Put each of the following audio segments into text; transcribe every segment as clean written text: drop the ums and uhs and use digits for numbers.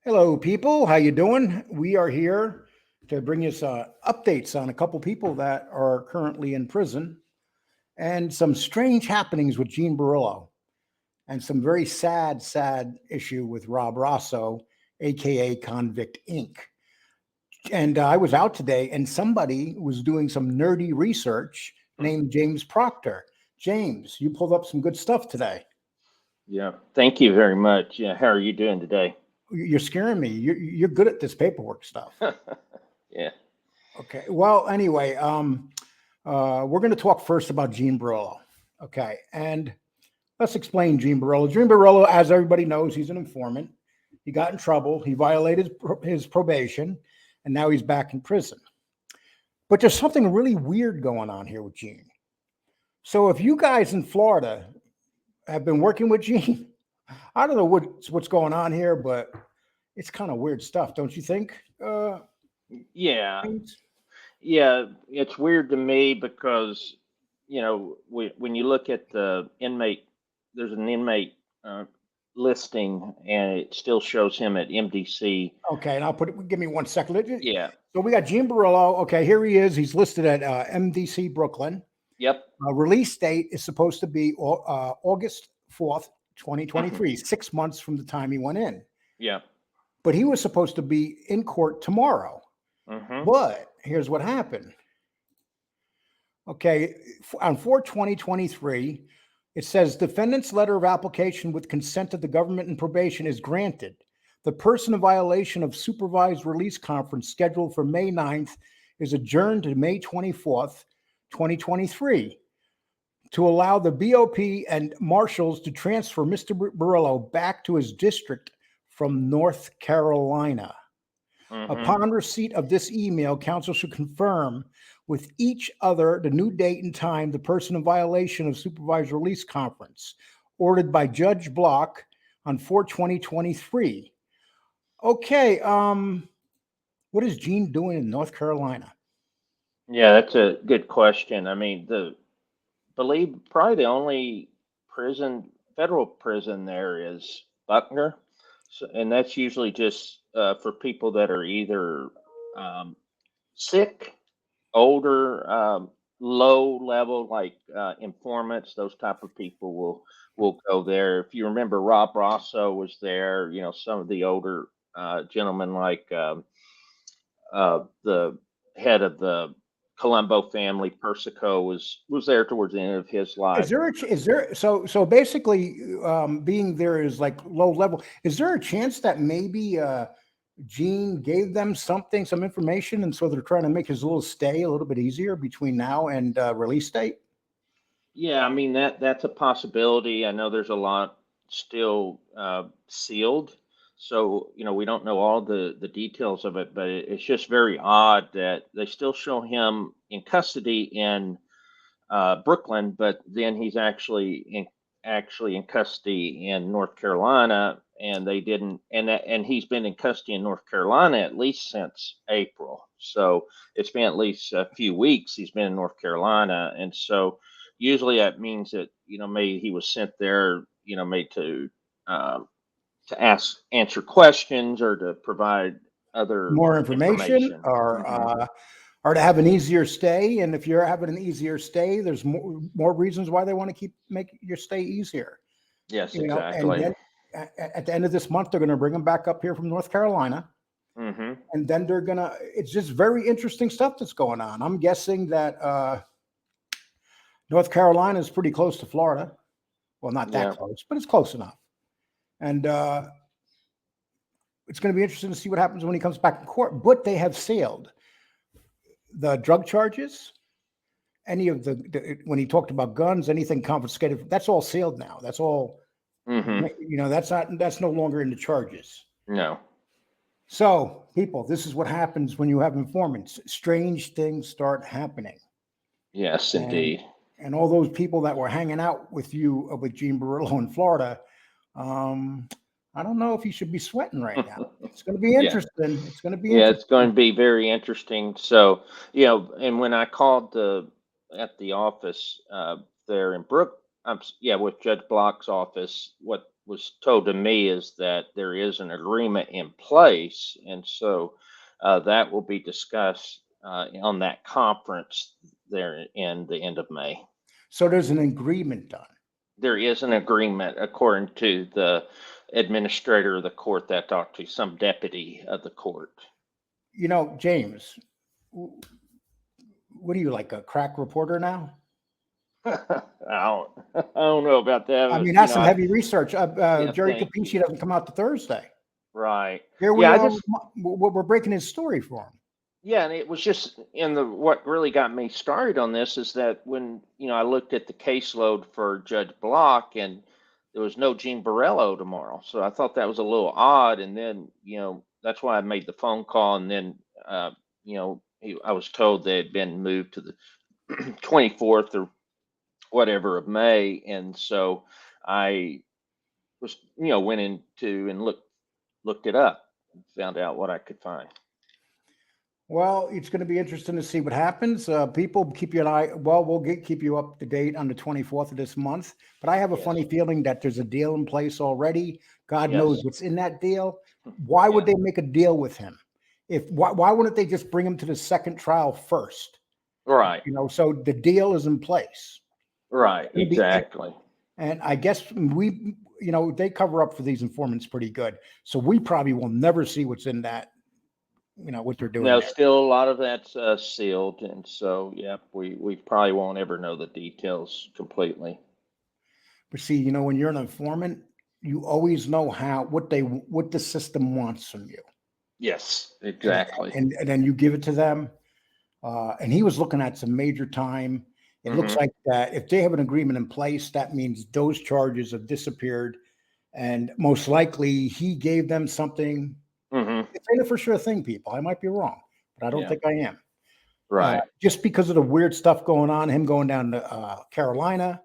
Hello, people. How you doing? We are here to bring you some updates on a couple people that are currently in prison and some strange happenings with Gene Borrello and some very sad issue with Rob Rosso, aka Convict Inc. And I was out today, and somebody was doing some nerdy research named James Proctor. James, you pulled up some good stuff today. Yeah, thank you very much. Yeah, how are you doing today? You're scaring me. You're good at this paperwork stuff. Yeah. Okay. Well, anyway, we're going to talk first about Gene Borrello. Okay. And let's explain Gene Borrello. Gene Borrello, as everybody knows, he's an informant. He got in trouble. He violated his probation, and now he's back in prison. But there's something really weird going on here with Gene. So if you guys in Florida have been working with Gene, I don't know what's going on here, but it's kind of weird stuff, don't you think? Yeah. James? Yeah, it's weird to me because, when you look at the inmate, there's an inmate listing and it still shows him at MDC. Okay, and I'll put it. Give me 1 second. Yeah. So we got Gene Borrello. Okay, here he is. He's listed at MDC Brooklyn. Yep. Release date is supposed to be August 4th, Hmm. 2023, 6 months from the time he went in. Yeah. But he was supposed to be in court tomorrow. Hmm. But here's what happened. Okay, on 4/20/23, it says defendant's letter of application with consent of the government and probation is granted. The person in violation of supervised release conference scheduled for May 9th is adjourned to May 24th, 2023 to allow the BOP and marshals to transfer Mr. Borrello back to his district from North Carolina. Hmm. Upon receipt of this email, counsel should confirm with each other the new date and time the person in violation of supervised release conference, ordered by Judge Block on 4/20/23. Okay, what is Gene doing in North Carolina? Yeah, that's a good question. I mean, believe probably the only federal prison there is Buckner. So, and that's usually just for people that are either um, sick, older, low level, like informants. Those type of people will go there. If you remember, Rob Rosso was there. Some of the older gentlemen, like the head of the Colombo family, Persico, was there towards the end of his life. Is there so basically being there is like low level. Is there a chance that maybe Gene gave them some information, and so they're trying to make his little stay a little bit easier between now and release date? Yeah, I mean that's a possibility. I know there's a lot still sealed, so we don't know all the details of it. But it's just very odd that they still show him in custody in Brooklyn, but then he's actually in custody in North Carolina, and they didn't, and he's been in custody in North Carolina at least since April. So it's been at least a few weeks he's been in North Carolina, and so usually that means that maybe he was sent there, maybe um, to answer questions or to provide other More information, information. Hmm. or to have an easier stay. And if you're having an easier stay, there's more reasons why they want to make your stay easier. Yes, And exactly. then at the end of this month, they're going to bring him back up here from North Carolina, Hmm. and then they're gonna. It's just very interesting stuff that's going on. I'm guessing that North Carolina is pretty close to Florida. Well, not that Yeah. close, but it's close enough. And it's going to be interesting to see what happens when he comes back in court. But they have sealed the drug charges, any of when he talked about guns, anything confiscated, that's all sealed now. That's all, Hmm. that's no longer in the charges. No. So, people, this is what happens when you have informants. Strange things start happening. Yes, And indeed. and all those people that were hanging out with you with Gene Borrello in Florida, um, I don't know if you should be sweating right now. It's going to be Yeah. interesting. It's going to be Yeah, it's going interesting. to be very interesting. So, and when I called at the office there in yeah, with Judge Block's office, what was told to me is that there is an agreement in place, and so that will be discussed on that conference there in the end of May. So there's an agreement done. There is an agreement, according to the administrator of the court that I talked to, some deputy of the court. You know, James, what are you, like a crack reporter now? I don't know about that. I mean, You that's know, some heavy research. yeah, Jerry thank Capisci you. doesn't come out to Thursday. Right. Here we Yeah, I are. just We're breaking his story for him. Yeah, and it was just in the what really got me started on this is that when I looked at the caseload for Judge Block, and there was no Gene Borrello tomorrow, so I thought that was a little odd. And then that's why I made the phone call, and then I was told they had been moved to the 24th or whatever of May, and so I was went into and looked it up, and found out what I could find. Well, it's going to be interesting to see what happens. People, keep you an eye. Well, keep you up to date on the 24th of this month. But I have a Yes. funny feeling that there's a deal in place already. God Yes. knows what's in that deal. Why would they make a deal with him? Why wouldn't they just bring him to the second trial first? Right. So the deal is in place. Right. Exactly. And I guess they cover up for these informants pretty good. So we probably will never see what's in that. What they're doing. No, there. still a lot of that's sealed, and so we probably won't ever know the details completely. But see, when you're an informant, you always know what the system wants from you. Yes, exactly. And then you give it to them. And he was looking at some major time. It looks like that if they have an agreement in place, that means those charges have disappeared, and most likely he gave them something. It's ain't a for sure thing, people. I might be wrong, but I don't think I am. Right. Just because of the weird stuff going on, him going down to Carolina,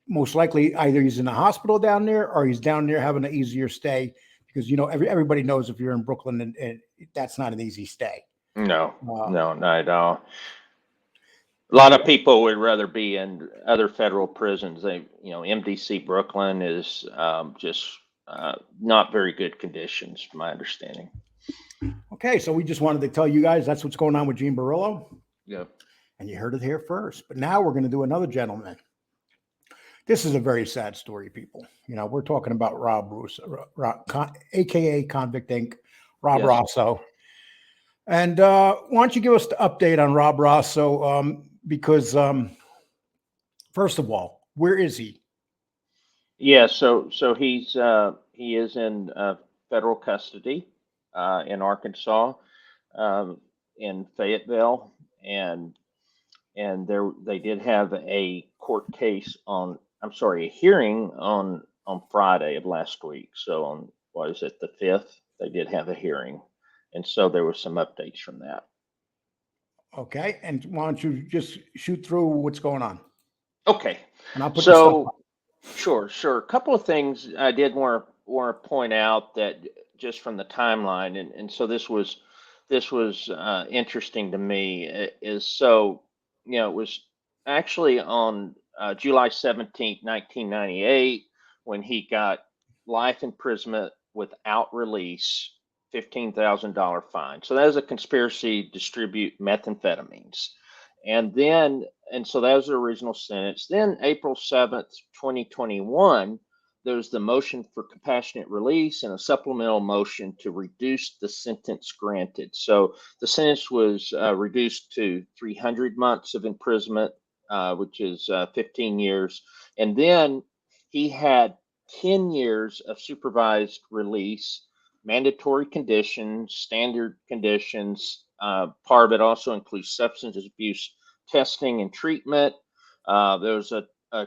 most likely either he's in the hospital down there or he's down there having an easier stay, because everybody knows if you're in Brooklyn, and that's not an easy stay. No, not at all. A lot of people would rather be in other federal prisons. MDC Brooklyn is just not very good conditions, from my understanding. Okay, so we just wanted to tell you guys that's what's going on with Gene Borrello. Yep. And you heard it here first. But now we're going to do another gentleman. This is a very sad story, people. We're talking about Rob Rosso, aka Convict Inc., Rob Rosso. And why don't you give us the update on Rob Rosso? Because first of all, where is he? Yeah, so he is in federal custody in Arkansas, in Fayetteville, and they did have a court case a hearing on Friday of last week. So on the 5th, they did have a hearing, and so there were some updates from that. Okay, and why don't you just shoot through what's going on? Okay, and I'll put Sure. A couple of things I did want to point out that just from the timeline, and so this was interesting to me. It was actually on July 17th, 1998, when he got life imprisonment without release, $15,000 fine. So that was a conspiracy to distribute methamphetamines. And so that was the original sentence. Then April 7th, 2021, there was the motion for compassionate release and a supplemental motion to reduce the sentence granted. So the sentence was reduced to 300 months of imprisonment, which is 15 years. And then he had 10 years of supervised release, mandatory conditions, standard conditions. Part of it also includes substance abuse testing and treatment. There was a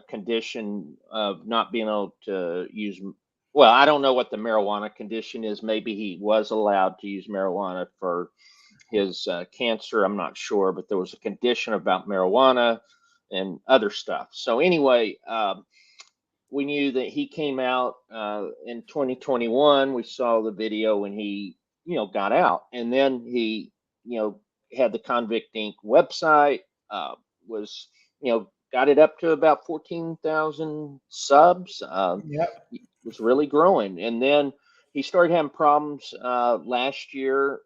condition of not being able to use. Well, I don't know what the marijuana condition is. Maybe he was allowed to use marijuana for his cancer. I'm not sure, but there was a condition about marijuana and other stuff. So anyway, we knew that he came out in 2021. We saw the video when he, got out, and then he, had the Convict Inc. website, was, got it up to about 14,000 subs. Yep. It was really growing. And then he started having problems last year,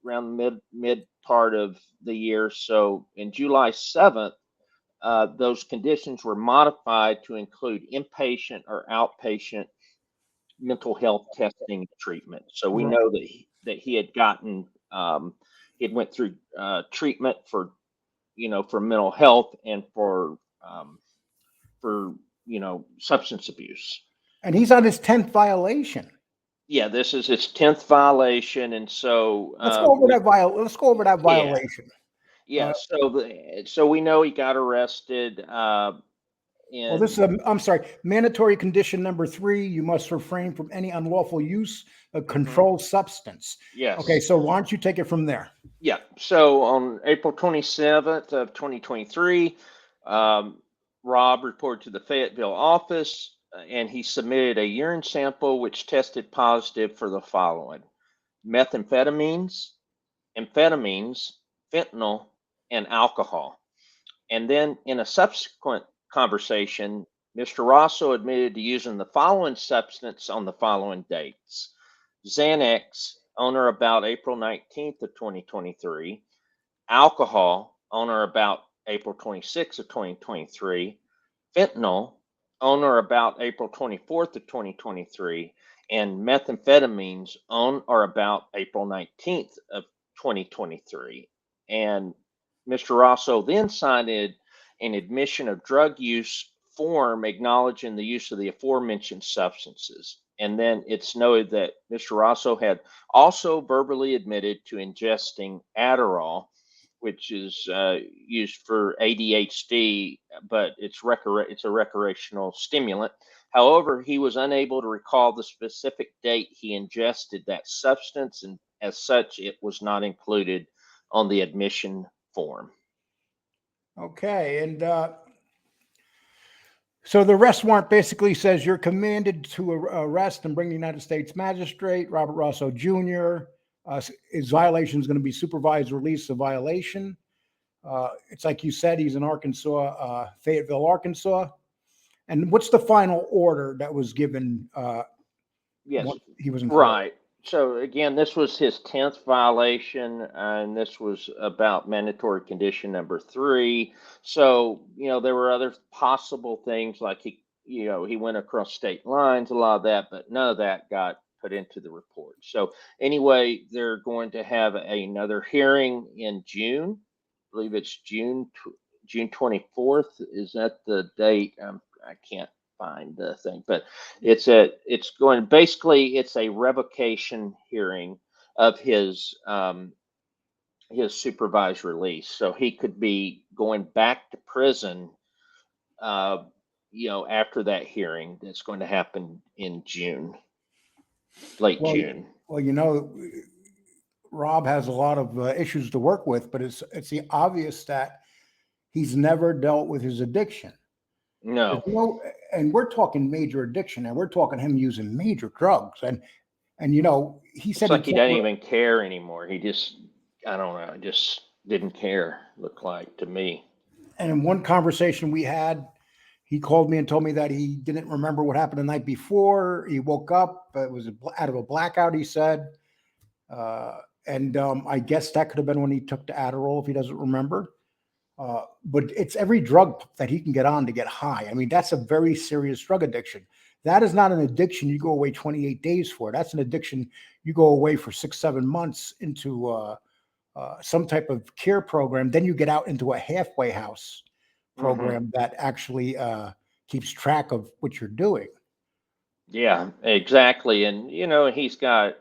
around mid part of the year. So in July 7th, those conditions were modified to include inpatient or outpatient mental health testing and treatment. So we Right. know that he had gotten he had went through treatment for, for mental health and for substance abuse. And he's on his 10th violation. Yeah, this is his 10th violation, and so Let's go over that let's go over that yeah, violation. yeah. So we know he got arrested. Well, this is In I'm sorry, mandatory condition number 3, you must refrain from any unlawful use of Mhm. controlled substance. Okay, Yes. so why don't you take it from there? Yeah. So on April 27th of 2023, um, Rob reported to the Fayetteville office, and he submitted a urine sample which tested positive for the following: methamphetamines, amphetamines, fentanyl, and alcohol. And then in a subsequent conversation, Mr. Rosso admitted to using the following substance on the following dates: Xanax, on or about April 19th of 2023; alcohol, on or about April 26th of 2023; fentanyl, on or about April 24th of 2023; and methamphetamines, on or about April 19th of 2023. And Mr. Rosso then signed an admission of drug use form acknowledging the use of the aforementioned substances. And then it's noted that Mr. Rosso had also verbally admitted to ingesting Adderall, which is used for ADHD, but it's a recreational stimulant. However, he was unable to recall the specific date he ingested that substance, and as such, it was not included on the admission form. Okay, and so the arrest warrant basically says you're commanded to arrest and bring the United States Magistrate Robert Rosso Jr. His violation is going to be supervised release of violation. It's like you said, he's in Arkansas, Fayetteville, Arkansas. And what's the final order that was given Yes, once he was in Florida? right. So again, this was his 10th violation, and this was about mandatory condition number 3. So, there were other possible things like he went across state lines, a lot of that, but none of that got put into the report. So anyway, they're going to have another hearing in June. I believe it's June 24th. Is that the date? I can't find the thing, but it's going basically it's a revocation hearing of his supervised release, so he could be going back to prison, uh, after that hearing that's going to happen in June, late Well, June. well, Rob has a lot of issues to work with, but it's the obvious that he's never dealt with his addiction. There's No, no, and we're talking major addiction, and we're talking him using major drugs, and he it's said he like he can't. doesn't even care anymore. He just, I don't know, just didn't care, looked like to me. And in one conversation we had, he called me and told me that he didn't remember what happened the night before. He woke up, it was out of a blackout. He said, and I guess that could have been when he took the Adderall if he doesn't remember. But it's every drug that he can get on to get high. I mean, that's a very serious drug addiction. That is not an addiction you go away 28 days for. That's an addiction you go away for 6, 7 months into some type of care program. Then you get out into a halfway house Hmm. program that actually keeps track of what you're doing. Yeah, exactly. And he's got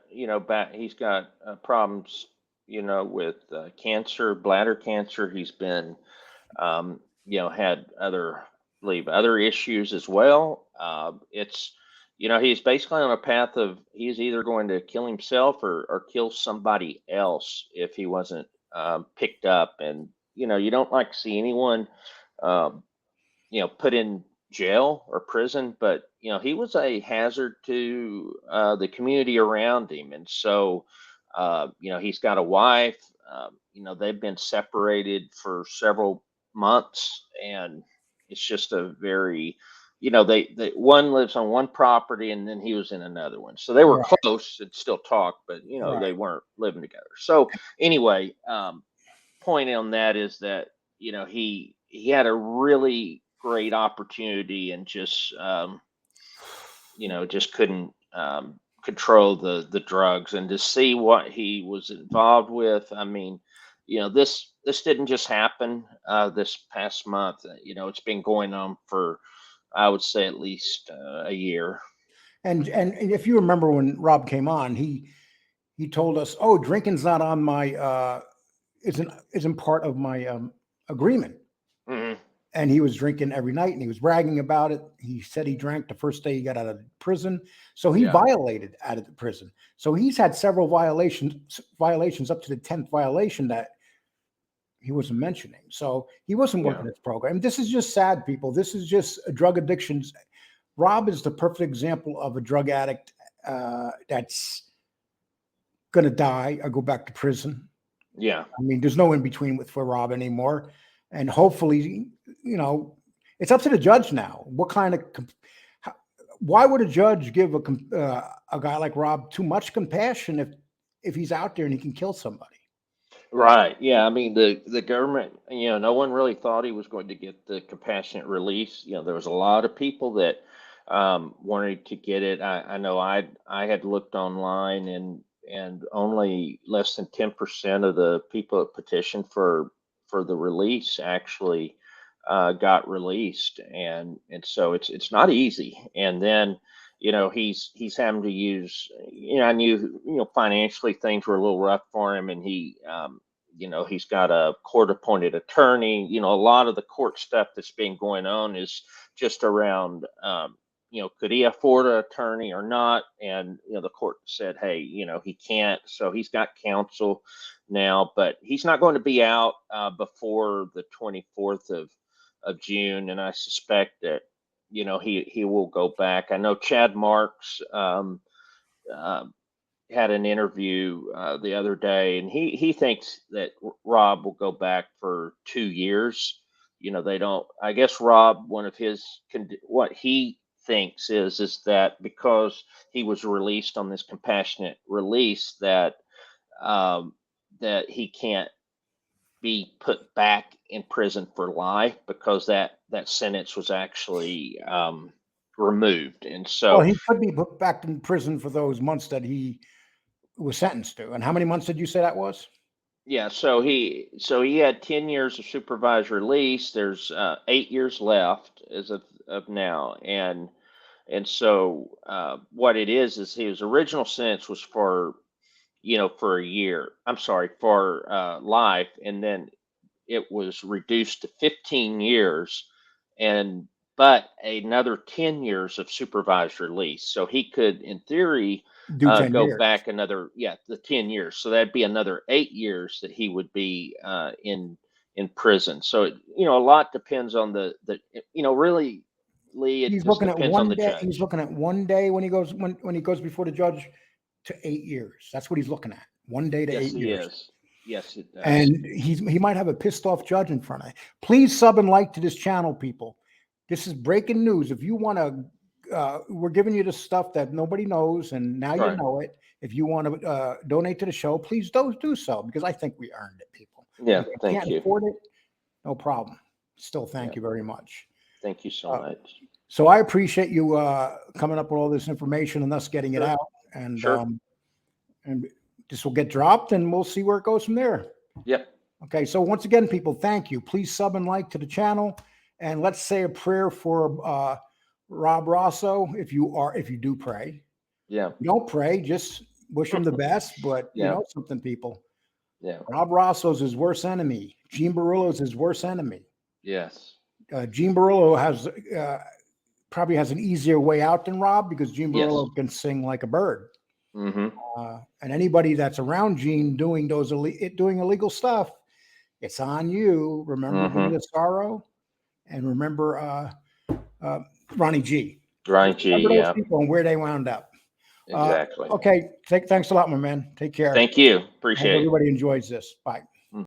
problems, with cancer, bladder cancer. He's been, had other issues as well. He's basically on a path of he's either going to kill himself or kill somebody else if he wasn't picked up. And you don't like to see anyone um, put in jail or prison, but he was a hazard to the community around him, and so he's got a wife. They've been separated for several months, and it's just a very, they one lives on one property and then he was in another one, so they were Right, close and still talk, but right. they weren't living together. So anyway, point on that is that he had a really great opportunity and just just couldn't control the drugs, and to see what he was involved with. I mean, this didn't just happen this past month. It's been going on for, I would say, at least a year. And if you remember when Rob came on, he told us, "Oh, drinking's not on my isn't part of my agreement." Hmm. And he was drinking every night and he was bragging about it. He said he drank the first day he got out of prison. So he Yeah, violated out of the prison. So he's had several violations up to the 10th violation that he wasn't mentioning. So he wasn't yeah, working his program. This is just sad, people. This is just drug addictions. Rob is the perfect example of a drug addict that's going to die or go back to prison. yeah. I mean, there's no in between for Rob anymore. And hopefully, it's up to the judge now. What kind of, why would a judge give a guy like Rob too much compassion if he's out there and he can kill somebody? Right. Yeah. I mean, the government, no one really thought he was going to get the compassionate release. There was a lot of people that wanted to get it. I know I had looked online, and only less than 10% of the people that petitioned for the release actually got released, and so it's not easy. And then he's having to use, I knew, financially things were a little rough for him, and he's got a court appointed attorney. A lot of the court stuff that's been going on is just around, could he afford an attorney or not? And, the court said, hey, he can't. So he's got counsel now, but he's not going to be out before the 24th of June. And I suspect that, he will go back. I know Chad Marks uh, had an interview the other day, and he thinks that Rob will go back for 2 years. They don't. I guess Rob, one of his what he thinks is that because he was released on this compassionate release, um, that he can't be put back in prison for life, because that sentence was actually removed, and Well, so he could be put back in prison for those months that he was sentenced to. And how many months did you say that was? yeah, so he had 10 years of supervised release. There's 8 years left as of now, and so what it is his original sentence was for a year. I'm sorry, for life, and then it was reduced to 15 years, and but another 10 years of supervised release. So he could, in theory, Do 10 go years. back another, yeah, the 10 years. So that'd be another 8 years that he would be in prison. So a lot depends on really, Lee, it He's just looking at depends on one the day. He's judge. looking at one day when he goes before the judge to 8 years. That's what he's looking at. 1 day to Yes, eight he years. is. Yes, it does. And he might have a pissed off judge in front of him. Please sub and like to this channel, people. This is breaking news. If you want to, we're giving you the stuff that nobody knows, and now you Right. know it. If you want to donate to the show, please do so, because I think we earned it, people. Yeah. If you Thank can't you. afford it, no problem. Still, Yeah. thank you very much. Thank you so much. So I appreciate you coming up with all this information and us getting it Sure. out, Sure. and this will get dropped, and we'll see where it goes from there. Yep. Okay, so once again, people, thank you. Please sub and like to the channel, and let's say a prayer for Rob Rosso. If you do pray, Yeah. don't pray, just wish him the best. But you Yeah. know something, people, Yeah. Rob Rosso's his worst enemy. Gene Borrello is his worst enemy. Yes. Gene Borrello probably has an easier way out than Rob, because Gene Yes. Borrello can sing like a bird. Mm-hmm. And anybody that's around Gene doing doing illegal stuff, it's on you. Remember Mm-hmm. Vita Sorrow, and remember Ronnie G. Right. Remember G. those Yeah. people and where they wound up. Exactly. Okay, thanks a lot, my man. Take care. Thank you. I hope Appreciate it. everybody enjoys this. Bye.